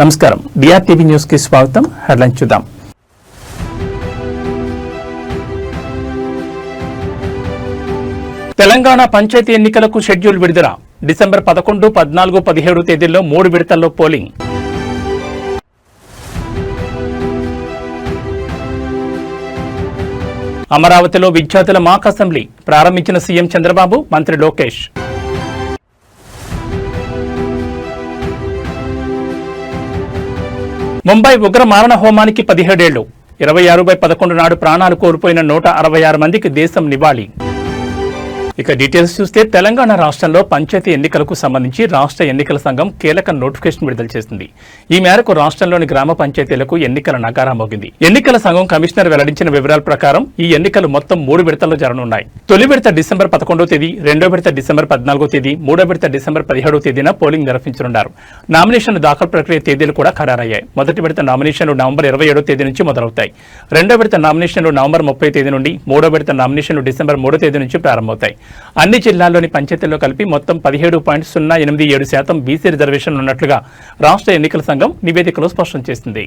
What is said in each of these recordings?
నమస్కారం డిఆర్టీవీ న్యూస్ కి స్వాగతం. హెడ్లైన్స్ చూద్దాం. తెలంగాణ పంచాయతీ ఎన్నికలకు షెడ్యూల్ విడుదల. డిసెంబర్ 11, 14, 17 తేదీల్లో 3 విడతల్లో పోలింగ్. అమరావతిలో విద్యార్థుల మాక్ అసెంబ్లీ ప్రారంభించిన సీఎం చంద్రబాబు, మంత్రి లోకేష్. ముంబై ఉగ్ర మారణ హోమానికి 17 ఏళ్లు. 26/11 నాడు ప్రాణాలు కోల్పోయిన 166 మందికి దేశం నివాళి. ఇక డీటెయిల్స్ చూస్తే తెలంగాణ రాష్ట్రంలో పంచాయతీ ఎన్నికలకు సంబంధించి రాష్ట్ర ఎన్నికల సంఘం కీలక నోటిఫికేషన్ విడుదల చేసింది. ఈ మేరకు రాష్ట్రంలోని గ్రామ పంచాయతీలకు ఎన్నికల నగారా మోగింది. ఎన్నికల సంఘం కమిషనర్ వెల్లడించిన వివరాల ప్రకారం ఈ ఎన్నికలు మొత్తం 3 విడతల్లో జరగనున్నాయి. తొలి విడత డిసెంబర్ 11వ తేదీ, రెండో విడత డిసెంబర్ 14వ తేదీ, మూడో విడత డిసెంబర్ 17వ తేదీన పోలింగ్ నిర్వహించనున్నారు. నామినేషన్ల దాఖలు ప్రక్రియ తేదీలు కూడా ఖరారయ్యాయి. మొదటి విడత నామినేషన్లు నవంబర్ 27వ తేదీ నుంచి మొదలవుతాయి. రెండో విడత నామినేషన్లు నవంబర్ 30వ తేదీ నుండి, మూడో విడత నామినేషన్లు డిసెంబర్ 3వ తేదీ నుంచి ప్రారంభమవుతాయి. అన్ని జిల్లాల్లోని పంచాయతీల్లో కలిపి మొత్తం 17.087% బీసీ రిజర్వేషన్లు ఉన్నట్లుగా రాష్ట్ర ఎన్నికల సంఘం నివేదికలో స్పష్టం చేసింది.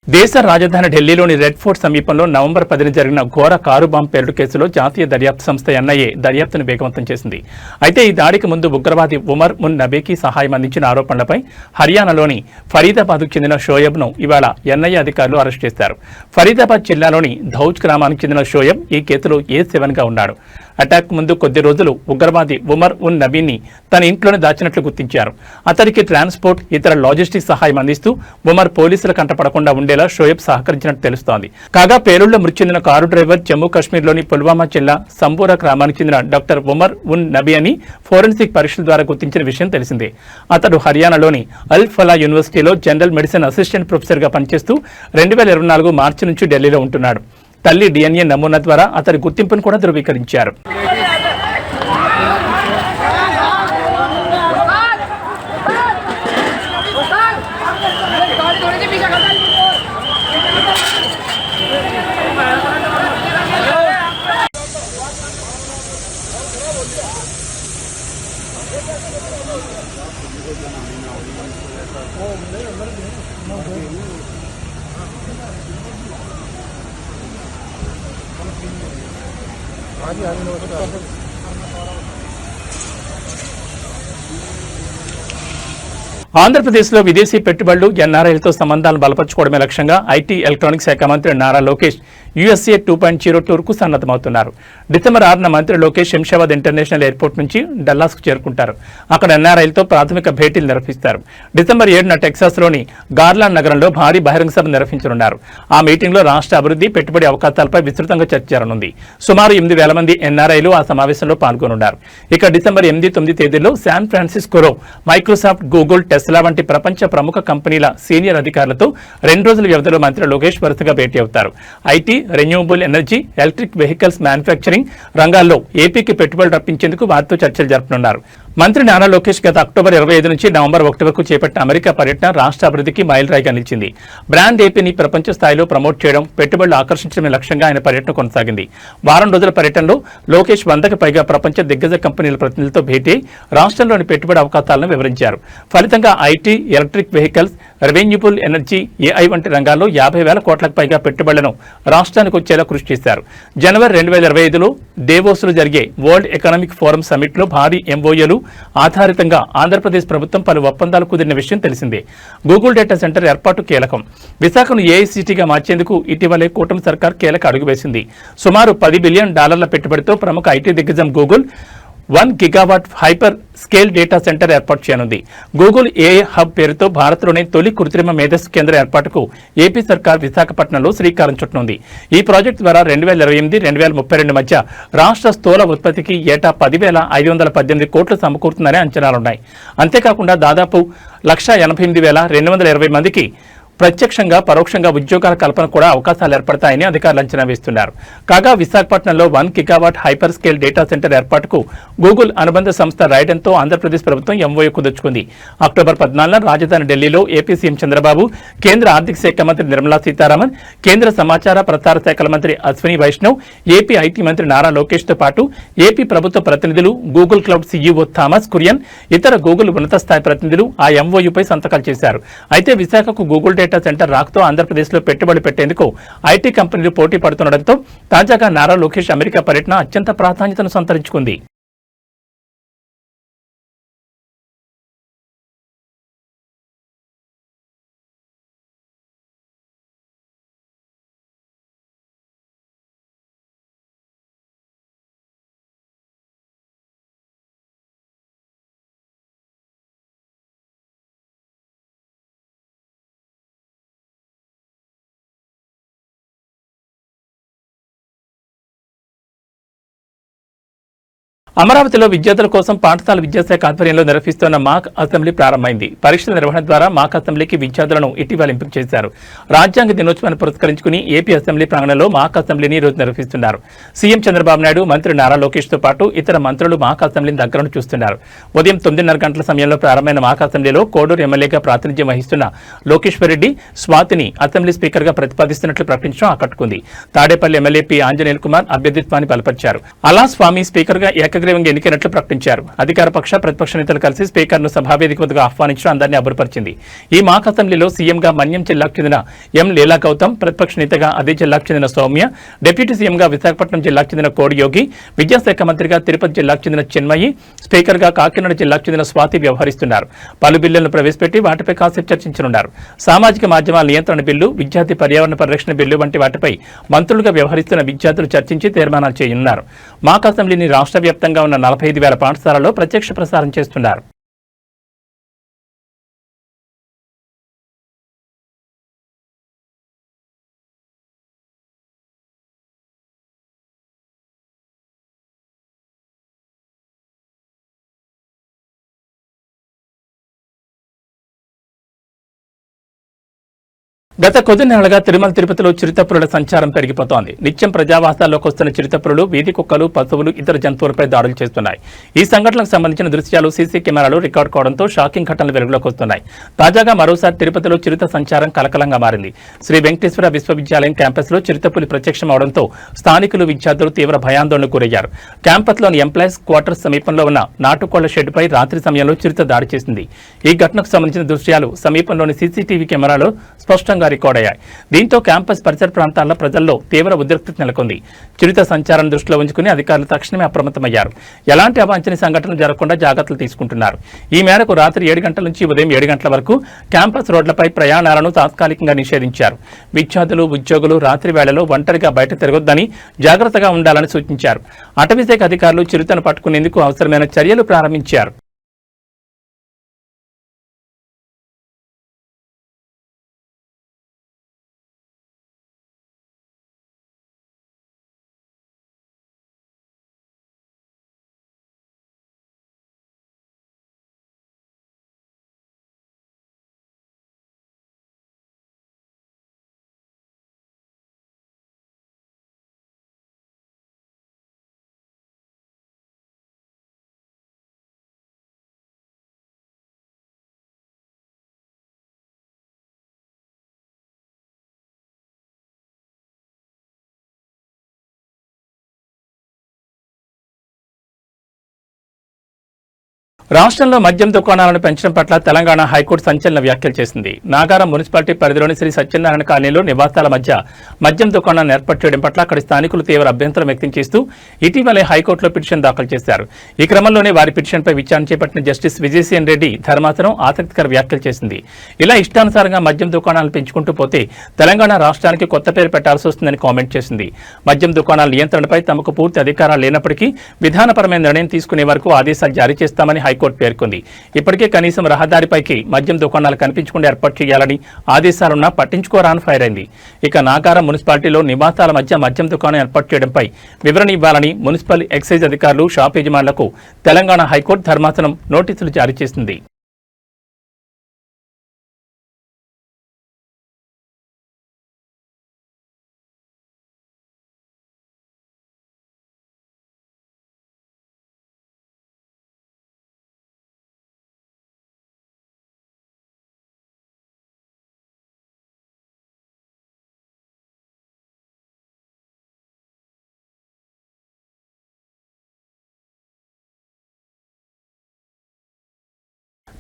దేశ రాజధాని ఢిల్లీలోని రెడ్ ఫోర్ట్ సమీపంలో నవంబర్ 10న జరిగిన ఘోర కారు బాంబు పేలుడు కేసులో జాతీయ దర్యాప్తు సంస్థ ఎన్ఐఏ దర్యాప్తును వేగవంతం చేసింది. అయితే ఈ దాడికి ముందు ఉగ్రవాది ఉమర్ ఉన్ నబీకి సహాయం అందించిన ఆరోపణలపై హర్యానాలోని ఫరీదాబాద్కు చెందిన షోయబ్ను ఇవాళ ఎన్ఐఏ అధికారులు అరెస్ట్ చేశారు. ఫరీదాబాద్ జిల్లాలోని ధౌజ్ గ్రామానికి చెందిన షోయబ్ ఈ కేసులో A7గా ఉన్నాడు. అటాక్ ముందు కొద్ది రోజులు ఉగ్రవాది ఉమర్ ఉన్ నబీని తన ఇంట్లోనే దాచినట్లు గుర్తించారు. అతడికి ట్రాన్స్పోర్ట్, ఇతర లాజిస్టిక్స్ సహాయం అందిస్తూ ఉమర్ పోలీసుల కంటపడకుండా ఉండేలా షోయబ్ సహకరించినట్టు తెలుస్తోంది. కాగా పేలుళ్లో మృతి చెందిన కారు డ్రైవర్ జమ్మూ కాశ్మీర్లోని పుల్వామా జిల్లా సంబూరా గ్రామానికి చెందిన డాక్టర్ ఉమర్ ఉన్ నబీ అని ఫోరెన్సిక్ పరీక్షల ద్వారా గుర్తించిన విషయం తెలిసిందే. అతడు హర్యానాలోని అల్ ఫలా యూనివర్సిటీలో జనరల్ మెడిసిన్ అసిస్టెంట్ ప్రొఫెసర్గా పనిచేస్తూ 2024 మార్చి నుంచి ఢిల్లీలో ఉంటున్నాడు. తల్లి DNA నమూనా ద్వారా అతడి గుర్తింపును కూడా ధృవీకరించారు. ఆంధ్రప్రదేశ్లో విదేశీ పెట్టుబడులు, ఎన్ఆర్ఐలతో సంబంధాలను బలపరచుకోవడమే లక్ష్యంగా ఐటీ ఎలక్ట్రానిక్స్ శాఖ మంత్రి నారా లోకేష్ USA 2.0 టూర్కు సన్నద్ధమవుతున్నారు. డిసెంబర్ 6న మంత్రి లోకేష్ శంషాబాద్ ఇంటర్నేషనల్ ఎయిర్పోర్ట్ నుంచి డల్లాస్కు చేరుకుంటారు. అక్కడ ఎన్ఆర్ఐలతో ప్రాథమిక భేటీలు నిర్వహిస్తారు. డిసెంబర్ 7న టెక్సాస్లోని గార్లాండ్ నగరంలో భారీ బహిరంగ సభ నిర్వహించనున్నారు. ఆ మీటింగ్లో రాష్ట్ర అభివృద్ధి, పెట్టుబడి అవకాశాలపై విస్తృతంగా చర్చ జరగనుంది. సుమారు 8,000 మంది ఎన్ఆర్ఐలు ఆ సమావేశంలో పాల్గొనున్నారు. ఇక డిసెంబర్ 8, 9 తేదీల్లో శాన్ ఫ్రాన్సిస్కోలో మైక్రోసాఫ్ట్, గూగుల్, టెస్లా వంటి ప్రపంచ ప్రముఖ కంపెనీల సీనియర్ అధికారులతో 2 రోజుల వ్యవధిలో మంత్రి లోకేష్ వరుసగా భేటీ అవుతారు. IT, renewable energy, electric vehicles manufacturing రంగాల్లో ఏపీకి పెట్టుబడులు రప్పించేందుకు వారితో చర్చలు జరపనున్నారు. మంత్రి నారా లోకేష్ గత అక్టోబర్ 25 నుంచి నవంబర్ 1 వరకు చేపట్టిన అమెరికా పర్యటన రాష్ట్ర అభివృద్ధికి మైలురాయిగా నిలిచింది. బ్రాండ్ ఏపీని ప్రపంచ స్థాయిలో ప్రమోట్ చేయడం, పెట్టుబడులు ఆకర్షించడమే లక్ష్యంగా ఆయన పర్యటన కొనసాగింది. వారం రోజుల పర్యటనలో లోకేష్ 100కి పైగా ప్రపంచ దిగ్గజ కంపెనీల ప్రతినిధులతో భేటీ రాష్ట్రంలోని పెట్టుబడి అవకాశాలను వివరించారు. ఫలితంగా IT, electric vehicles, రెవెన్యూబుల్ energy, AI వంటి రంగాల్లో 50,000 కోట్లకు పైగా పెట్టుబడులను రాష్ట్రానికి వచ్చేలా కృషి చేశారు. జనవరి 2025లో దేవోస్లో జరిగే వరల్డ్ ఎకనామిక్ ఫోరం సమిట్లో భారీ ఎంఓయూలు ఆధారితంగా ఆంధ్రప్రదేశ్ ప్రభుత్వం పలు ఒప్పందాలు కుదిరిన విషయం తెలిసిందే. గూగుల్ డేటా సెంటర్ ఏర్పాటు కీలకం. విశాఖను ఏఐసిటీగా మార్చేందుకు ఇటీవలే కూటమి సర్కార్ కీలక అడుగు వేసింది. సుమారు $10 బిలియన్ పెట్టుబడితో ప్రముఖ ఐటీ దిగ్గజం Google 1 gigawatt hyper scale data centre ఏర్పాటు చేయనుంది. గూగుల్ ఏఐ హబ్ పేరుతో భారత్లోనే తొలి కృత్రిమ మేధస్సు కేంద్ర ఏర్పాటుకు ఏపీ సర్కార్ విశాఖపట్నంలో శ్రీకారం చుట్టనుంది. ఈ ప్రాజెక్టు ద్వారా 2028-2032 మధ్య రాష్ట్ర స్థూల ఉత్పత్తికి ఏటా 10,518 కోట్లు సమకూరుతుందనే అంచనాలున్నాయి. అంతేకాకుండా దాదాపు 1,88,220 మందికి ప్రత్యక్షంగా పరోక్షంగా ఉద్యోగాల కల్పన కూడా అవకాశాలు ఏర్పడతాయని అధికారులు అంచనా వేస్తున్నారు. కాగా విశాఖపట్నంలో 1 gigawatt hyper scale data centre ఏర్పాటుకు గూగుల్ అనుబంధ సంస్థ రైడెన్తో ఆంధ్రప్రదేశ్ ప్రభుత్వం ఎంఓయూ కుదుర్చుకుంది. అక్టోబర్ 14న రాజధాని ఢిల్లీలో ఏపీ సీఎం చంద్రబాబు, కేంద్ర ఆర్థిక శాఖ మంత్రి నిర్మలా సీతారామన్, కేంద్ర సమాచార ప్రసార శాఖల మంత్రి అశ్విని వైష్ణవ్, ఏపీ ఐటీ మంత్రి నారా లోకేష్ తో పాటు ఏపీ ప్రభుత్వ ప్రతినిధులు, Google cloud CEO Thomas Kurian, ఇతర గూగుల్ ఉన్నత స్థాయి ప్రతినిధులు ఆ ఎంఓయూపై సంతకాలు చేశారు. అయితే విశాఖకు గూగుల్ డేటా సెంటర్ రాకతో ఆంధ్రప్రదేశ్లో పెట్టుబడి పెట్టేందుకు ఐటీ కంపెనీలు పోటీ పడుతుండటంతో తాజాగా నారా లోకేష్ అమెరికా పర్యటన అత్యంత ప్రాధాన్యతను సంతరించుకుంది. అమరావతిలో విద్యార్థుల కోసం పాఠశాల విద్యాశాఖ ఆధ్వర్యంలో నిర్వహిస్తున్న మాక్ అసెంబ్లీ ప్రారంభమైంది. పరీక్షల నిర్వహణ ద్వారా మాక్ అసెంబ్లీకి విద్యార్థులను ఇటీవల ఎంపిక చేశారు. రాజ్యాంగ దినోత్సవాన్ని పురస్కరించుకుని ఏపీ అసెంబ్లీ ప్రాంగణంలో మాక్ అసెంబ్లీని ఈరోజు నిర్వహిస్తున్నారు. సీఎం చంద్రబాబు నాయుడు, మంత్రి నారా లోకేష్ తో పాటు ఇతర మంత్రులు మాక్ అసెంబ్లీని దగ్గరను చూస్తున్నారు. ఉదయం 9:30 గంటల సమయంలో ప్రారంభమైన మాక్ అసెంబ్లీలో కోడూరు ఎమ్మెల్యేగా ప్రాతినిధ్యం వహిస్తున్న లోకేశ్వరరెడ్డి స్వాతిని అసెంబ్లీ స్పీకర్ గా ప్రతిపాదిస్తున్నట్లు ప్రకటించడం ఆకట్టుకుంది. Tadepalli MLA P ఆంజనేయుల్ Kumar అభ్యర్థిత్వాన్ని బలపరిచారు. అలా స్వామి స్పీకర్ గా ఏకగ్రీవంగా ఎన్నికైనట్లు ప్రకటించారు. అధికార పక్ష ప్రతిపక్ష నేతలు కలిసి స్పీకర్ ను సభావేదిక వద్దకు ఆహ్వానించడం అందరినీ అబ్బురపరిచింది. ఈ మాక్ అసెంబ్లీలో సీఎంగా మన్యం జిల్లాకు చెందిన ఎం లీలా గౌతమ్, ప్రతిపక్ష నేతగా అదే జిల్లాకు చెందిన సౌమ్య, డిప్యూటీ సీఎంగా విశాఖపట్నం జిల్లాకు చెందిన కోడి యోగి, విద్యాశాఖ మంత్రిగా తిరుపతి జిల్లాకు చెందిన చిన్మయి, స్పీకర్ గా కాకినాడ జిల్లాకు చెందిన స్వాతి వ్యవహరిస్తున్నారు. పలు బిల్లులను ప్రవేశపెట్టి వాటిపై కాసేపు చర్చించనున్నారు. సామాజిక మాధ్యమాల నియంత్రణ బిల్లు, విద్యార్థి పర్యావరణ పరిరక్షణ బిల్లు వంటి వాటిపై మంత్రులుగా వ్యవహరిస్తున్న విద్యార్థులు చర్చించి తీర్మానాలు చేయనున్నారు. మాక్ అసెంబ్లీని రాష్ట్ర వ్యాప్తంగా ఉన్న 45,000 పాఠశాలలో ప్రత్యక్ష ప్రసారం చేస్తున్నారు. గత కొద్ది నెలలుగా తిరుమల తిరుపతిలో చిరుతపులుల సంచారం పెరిగిపోతోంది. నిత్యం ప్రజావాసాల్లోకి వస్తున్న చిరుతపులులు వీధి కుక్కలు, పశువులు, ఇతర జంతువులపై దాడులు చేస్తున్నాయి. ఈ సంఘటనలకు సంబంధించిన దృశ్యాలు సీసీ కెమెరాలో రికార్డు కావడంతో షాకింగ్ ఘటనలు వెలుగులోకి వస్తున్నాయి. తాజాగా మరోసారి తిరుపతిలో చిరుత సంచారం కలకలంగా మారింది. శ్రీ వెంకటేశ్వర విశ్వవిద్యాలయం క్యాంపస్లో చిరుతపులి ప్రత్యక్షమవడంతో స్థానికులు, విద్యార్థులు తీవ్ర భయాందోళనకు గురయ్యారు. క్యాంపస్లోని ఎంప్లాయీస్ క్వార్టర్స్ సమీపంలో ఉన్న నాటుకోళ్ల షెడ్డుపై రాత్రి సమయంలో చిరుత దాడి చేసింది. ఈ ఘటనకు సంబంధించిన దృశ్యాలు సమీపంలోని సీసీటీవీ కెమెరాలో స్పష్టంగా రికార్డ్ అయ్యాయి. దీంతో క్యాంపస్ పరిసర ప్రాంతాల్లో ప్రజల్లో తీవ్ర ఉద్రిక్తత నెలకొంది. చిరుత సంచారం దృష్టిలో ఉంచుకుని అధికారులు తక్షణమే అప్రమత్తమయ్యారు. ఎలాంటి అవాంఛనీయ సంఘటనలు జరగకుండా జాగ్రత్తలు తీసుకుంటున్నారు. ఈ మేరకు రాత్రి 7 గంటల నుంచి ఉదయం 7 గంటల వరకు క్యాంపస్ రోడ్లపై ప్రయాణాలను తాత్కాలికంగా నిషేధించారు. విద్యార్థులు, ఉద్యోగులు రాత్రి వేళలో ఒంటరిగా బయట తిరగొద్దని, జాగ్రత్తగా ఉండాలని సూచించారు. అటవీశాఖ అధికారులు చిరుతను పట్టుకునేందుకు అవసరమైన చర్యలు ప్రారంభించారు. రాష్ట్రంలో మద్యం దుకాణాలను పెంచడం పట్ల తెలంగాణ హైకోర్టు సంచలన వ్యాఖ్యలు చేసింది. నాగారం మున్సిపాలిటీ పరిధిలోని శ్రీ సత్యనారాయణ కాలనీలో నివాసాల మధ్య మద్యం దుకాణాలను ఏర్పాటు చేయడం పట్ల అక్కడి స్థానికులు తీవ్ర అభ్యంతరం వ్యక్తం చేస్తూ ఇటీవలే హైకోర్టులో పిటిషన్ దాఖలు చేశారు. ఈ క్రమంలోనే వారి పిటిషన్పై విచారణ చేపట్టిన జస్టిస్ విజయసేన్ రెడ్డి ధర్మాసనం ఆసక్తికర వ్యాఖ్యలు చేసింది. ఇలా ఇష్టానుసారంగా మద్యం దుకాణాలను పెంచుకుంటూ పోతే తెలంగాణ రాష్ట్రానికి కొత్త పేరు పెట్టాల్సి వస్తుందని కామెంట్ చేసింది. మద్యం దుకాణాల నియంత్రణపై తమకు పూర్తి అధికారాలు లేనప్పటికీ విధానపరమైన నిర్ణయం తీసుకునే వరకు ఆదేశాలు జారీ చేస్తామని హైకోర్టు పేర్కొంది. ఇప్పటికే కనీసం రహదారిపైకి మద్యం దుకాణాలు కనిపించకుండా ఏర్పాటు చేయాలని ఆదేశాలున్నా పట్టించుకోరాని ఫైర్ అయింది. ఇక నాగారం మున్సిపాలిటీలో నివాసాల మధ్య మద్యం దుకాణం ఏర్పాటు చేయడంపై వివరణ ఇవ్వాలని మున్సిపల్ ఎక్సైజ్ అధికారులు, షాప్ యజమానులకు తెలంగాణ హైకోర్టు ధర్మాసనం నోటీసులు జారీ చేసింది.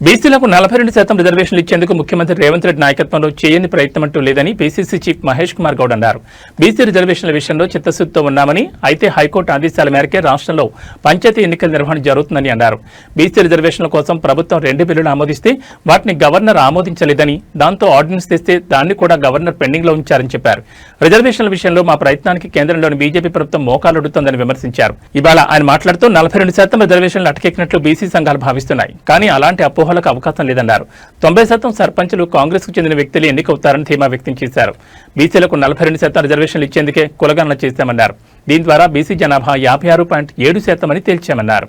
బీసీలకు 42% రిజర్వేషన్లు ఇచ్చేందుకు ముఖ్యమంత్రి రేవంత్ రెడ్డి నాయకత్వంలో చేయని ప్రయత్నం అంటూ లేదని పీసీసీ చీఫ్ మహేష్ కుమార్ గౌడ్ అన్నారు. బీసీ రిజర్వేషన్ల విషయంలో చిత్తశుద్ధితో ఉన్నామని, అయితే హైకోర్టు ఆదేశాల మేరకే రాష్ట్రంలో పంచాయతీ ఎన్నికల నిర్వహణ జరుగుతుందని అన్నారు. బీసీ రిజర్వేషన్ల కోసం ప్రభుత్వం 2 బిల్లులు ఆమోదిస్తే వాటిని గవర్నర్ ఆమోదించలేదని, దాంతో ఆర్డినెన్స్ తెస్తే దాన్ని కూడా గవర్నర్ పెండింగ్ లో ఉంచారని చెప్పారు. రిజర్వేషన్ల విషయంలో మా ప్రయత్నానికి కేంద్రంలోని బీజేపీ ప్రభుత్వం మోకాలుడుతోందని విమర్శించారు. ఇవాళ ఆయన మాట్లాడుతూ 42% రిజర్వేషన్లు అటకెక్కినట్లు బీసీ సంఘాలు భావిస్తున్నాయి. కానీ అలాంటి అపోహలకు అవకాశం లేదన్నారు. 90% సర్పంచులు కాంగ్రెస్ కు చెందిన వ్యక్తులు ఎన్నికవుతారని ధీమా వ్యక్తం చేశారు. బీసీలకు 42% రిజర్వేషన్లు ఇచ్చేందుకే కులగణన చేశామన్నారు. దీని ద్వారా బీసీ జనాభా 56.7% అని తేల్చామన్నారు.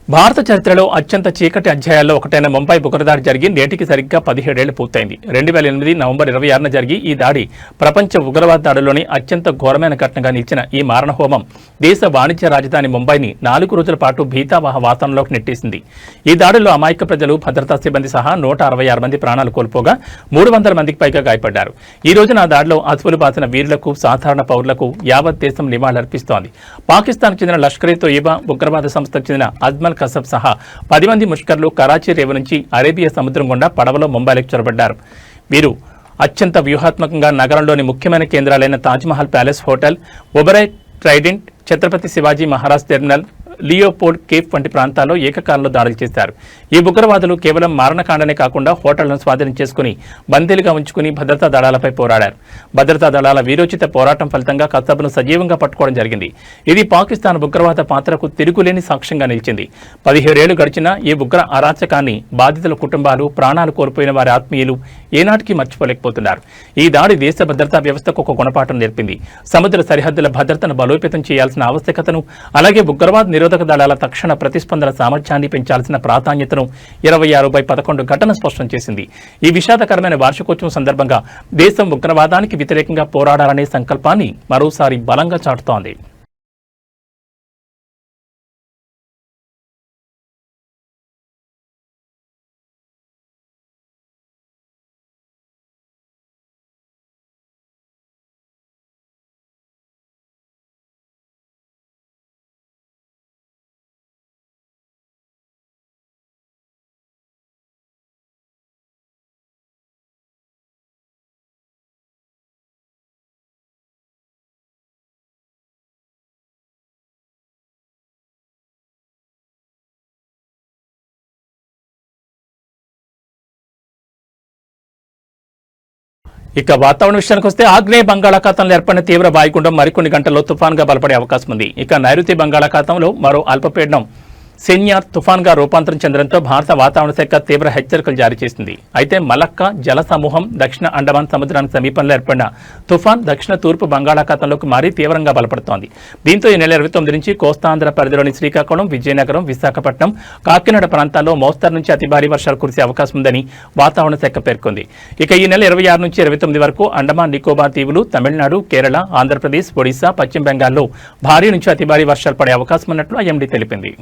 భారత చరిత్రలో అత్యంత చీకటి అధ్యాయాల్లో ఒకటైన ముంబై ఉగ్రదాడి జరిగి నేటికి సరిగ్గా 17 ఏళ్లు పూర్తయింది. 2008 నవంబర్ 26న జరిగి ఈ దాడి ప్రపంచ ఉగ్రవాద దాడుల్లోని అత్యంత ఘోరమైన ఘటనగా నిలిచిన ఈ మారణహోమం దేశ వాణిజ్య రాజధాని ముంబైని 4 రోజుల పాటు భీతావహ వాతావరణంలోకి నెట్టేసింది. ఈ దాడుల్లో అమాయక ప్రజలు, భద్రతా సిబ్బంది సహా 166 మంది ప్రాణాలు కోల్పోగా 300 మందికి పైగా గాయపడ్డారు. ఈ రోజున ఆ దాడిలో అసువులు బాసిన వీరులకు, సాధారణ పౌరులకు యావత్ దేశం నివాళులర్పిస్తోంది. పాకిస్తాన్కు చెందిన లష్కర్-ఏ-తోయిబా ఉగ్రవాద సంస్థకు చెందిన అజ్మల్ కసబ్ సహా 10 మంది ముష్కర్లు కరాచీ రేవు నుంచి అరేబియా సముద్రం గుండా పడవలో ముంబైలోకి చొరబడ్డారు. వీరు అత్యంత వ్యూహాత్మకంగా నగరంలోని ముఖ్యమైన కేంద్రాలైన Taj Mahal palace hotel, Oberoi Trident, Chhatrapati Shivaji Maharaj terminal, Leopold cafe వంటి ప్రాంతాల్లో ఏకకాలంలో దాడులు చేశారు. ఈ ఉగ్రవాదులు కేవలం మారణకాండనే కాకుండా హోటళ్లను స్వాధీనం చేసుకుని బందీలుగా ఉంచుకుని భద్రతా దళాలపై పోరాడారు. భద్రతా దళాల వీరోచిత పోరాటం ఫలితంగా కసబ్ను సజీవంగా పట్టుకోవడం జరిగింది. ఇది పాకిస్తాన్ ఉగ్రవాద పాత్రకు తిరుగులేని సాక్ష్యంగా నిలిచింది. 17 ఏళ్లు గడిచినా ఈ ఉగ్ర అరాచకాన్ని బాధితుల కుటుంబాలు, ప్రాణాలు కోల్పోయిన వారి ఆత్మీయులు ఏనాటికి మర్చిపోలేకపోతున్నారు. ఈ దాడి దేశ భద్రతా వ్యవస్థకు ఒక గుణపాఠం నేర్పింది. సముద్ర సరిహద్దుల భద్రతను బలోపేతం చేయాల్సిన ఆవశ్యకతను, అలాగే ఉగ్రవాద నిరోధక దళాల తక్షణ ప్రతిస్పందన సామర్థ్యాన్ని పెంచాల్సిన ప్రాధాన్యతను 26/11 ఘటన స్పష్టం చేసింది. ఈ విషాదకరమైన వార్షికోత్సవం సందర్భంగా దేశం ఉగ్రవాదానికి వ్యతిరేకంగా పోరాడాలనే సంకల్పాన్ని మరోసారి బలంగా చాటుతోంది. ఇక వాతావరణ విషయానికి వస్తే ఆగ్నేయ బంగాళాఖాతంలో ఏర్పడిన తీవ్ర వాయుగుండం మరికొన్ని గంటల్లో తుఫాన్గా బలపడే అవకాశం ఉంది. ఇక నైరుతి బంగాళాఖాతంలో మరో అల్పపీడనం సెన్యార్ తుఫాన్గా రూపాంతరం చెందడంతో భారత వాతావరణ శాఖ తీవ్ర హెచ్చరికలు జారీ చేసింది. అయితే మలక్కా జల సమూహం దక్షిణ అండమాన్ సముద్రానికి సమీపంలో ఏర్పడిన తుఫాన్ దక్షిణ తూర్పు బంగాళాఖాతంలోకి మారి తీవ్రంగా బలపడుతోంది. దీంతో ఈ నెల 29 నుంచి కోస్తాంధ్ర పరిధిలోని శ్రీకాకుళం, విజయనగరం, విశాఖపట్నం, కాకినాడ ప్రాంతాల్లో మోస్తరు నుంచి అతి భారీ వర్షాలు కురిసే అవకాశం ఉందని వాతావరణ శాఖ పేర్కొంది. ఇక ఈ నెల 26 నుంచి 29 వరకు అండమాన్ నికోబార్ దీవులు, తమిళనాడు, కేరళ, ఆంధ్రప్రదేశ్, ఒడిశా, పశ్చిమ బెంగాల్లో భారీ నుంచి అతి భారీ వర్షాలు పడే అవకాశం ఉన్నట్లు ఐఎండీ తెలిపింది.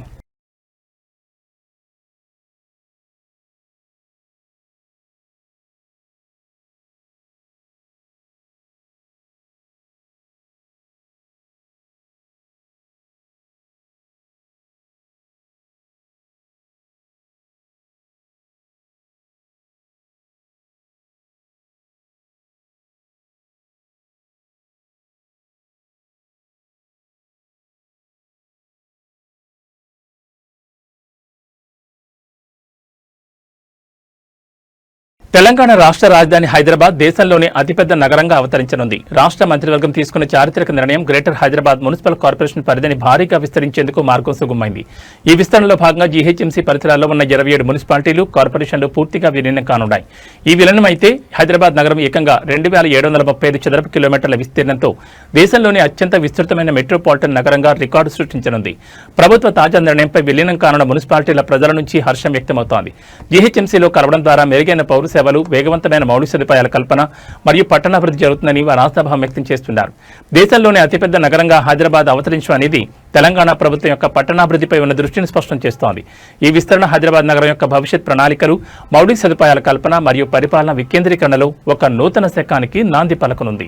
తెలంగాణ రాష్ట్ర రాజధాని హైదరాబాద్ దేశంలోనే అతిపెద్ద నగరంగా అవతరించనుంది. రాష్ట్ర మంత్రివర్గం తీసుకున్న చారిత్రక నిర్ణయం గ్రేటర్ హైదరాబాద్ మున్సిపల్ కార్పొరేషన్ పరిధిని భారీగా విస్తరించేందుకు మార్గం సుగమైంది. ఈ విస్తరణలో భాగంగా జీహెచ్ఎంసీ పరిసరాల్లో ఉన్న 27 మున్సిపాలిటీలు, కార్పొరేషన్లు పూర్తిగా విలీనం కానున్నాయి. ఈ విలీనం అయితే హైదరాబాద్ నగరం ఏకంగా 2735 చదరపు కిలోమీటర్ల విస్తీర్ణంతో దేశంలోనే అత్యంత విస్తృతమైన మెట్రోపాలిటన్ నగరంగా రికార్డు సృష్టించనుంది. ప్రభుత్వ తాజా నిర్ణయంపై విలీనం కానున్న మున్సిపాలిటీల ప్రజల నుంచి హర్షం వ్యక్తమవుతోంది. జీహెచ్ఎంసీలో కలవడం ద్వారా మెరుగైన పౌర సేవలు, వేగవంతమైన మౌలిక సదుపాయాల కల్పన మరియు పట్టణాభివృద్ధి జరుగుతుందని వారు ఆశాభావం వ్యక్తం చేస్తున్నారు. దేశంలోనే అతిపెద్ద నగరంగా హైదరాబాద్ అవతరించడం అనేది తెలంగాణ ప్రభుత్వం యొక్క పట్టణాభివృద్ధిపై ఉన్న దృష్టిని స్పష్టం చేస్తోంది. ఈ విస్తరణ హైదరాబాద్ నగరం యొక్క భవిష్యత్ ప్రణాళికలు, మౌలిక సదుపాయాల కల్పన మరియు పరిపాలన వికేంద్రీకరణలో ఒక నూతన శకానికి నాంది పలకనుంది.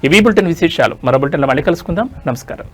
ఇవి బులెటిన్ విశేషాలు. మరో బులెటిన్లో మళ్ళీ కలుసుకుందాం. నమస్కారం.